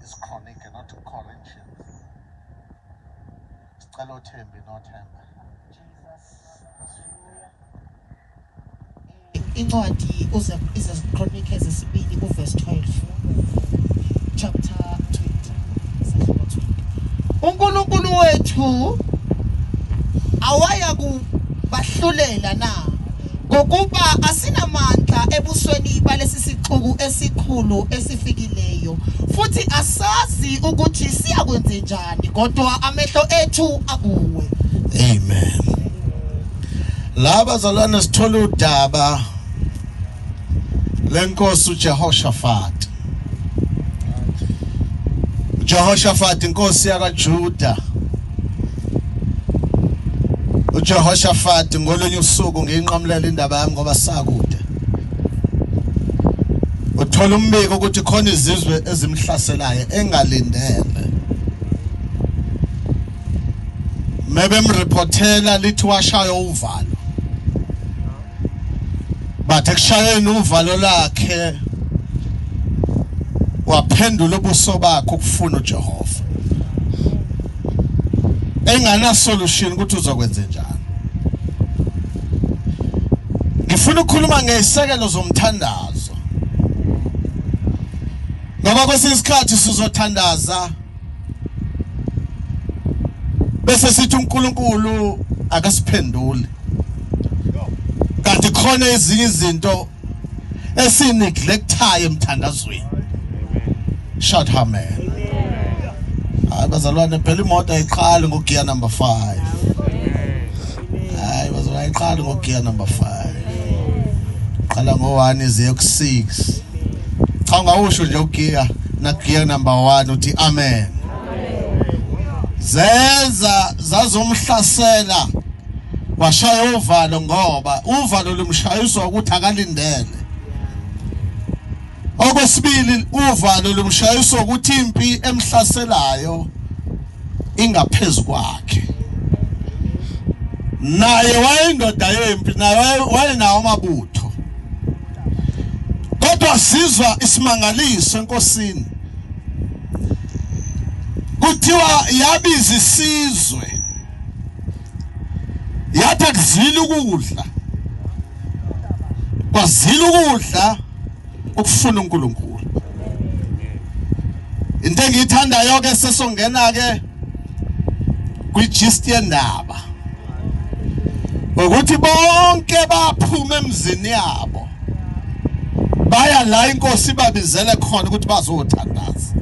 is chronic and not Corinthians. Sicela uThembi noThemba. Incwadi Chronicles esibili verse 12 chapter 20. uNkulunkulu wethu awaya kubahlulela na ngokuba asinamandla ebusweni balesi sixuku esikhulu esifikileyo futhi asazi ukuthi siyakwenza njani kodwa amehlo ethu akuwe. Amen. Laba zalwana sithola udaba lenkosi uJehoshaphat. uJehoshaphat inkosi yakaJuda. uJehoshaphat ngolunye usuku nginqamulela indaba yami ngoba sakude. Uthola umbiko ukuthi khona izizwe ezimhlaselayo engalindele. Mebe mreportela lithi washaya uvalo. Bathe kushayeni uvalo lakhe waphendula ubuso bakhe ukufuna uJehova. Engana solution ukuthi uzokwenza njani. Ngifuna ukukhuluma ngezisekelo zomthandazo. Ngoba kwesinye isikhathi sizothandaza bese sithi uNkulunkulu akasiphenduli. Kanti khona ezinye izinto esineglectayo emthandazweni. Shout amen. Abazalwane phela imoto ayiqali ngogear number 5. Hayi bazalwane ayiqali ngogear number 5. Qala ngo1 ize ku6. Cha ngawusho nje ugear na gear number 1 uthi amen. Zeza zazomhlasela washaya uvalo ngoba uvalo lumshayiswa ukuthi akalindele. Okwesibili uvalo lumshayiswa ukuthi impi emhlaselayo ingaphezulu kwakhe. Naye wayindoda yempi naye wayenawo amabutho. Kodwa sizwa isimangaliso enkosini. Kuthiwa yabiza isizwe. Yathi kuzila ukudla. Kwazila ukudla ukufuna uNkulunkulu. Into engiyithandayo ke sesongena ke kwi-gist yendaba. Ukuthi bonke baphuma emzini yabo. Baya la inkosi babizele khona ukuthi bazothandaza.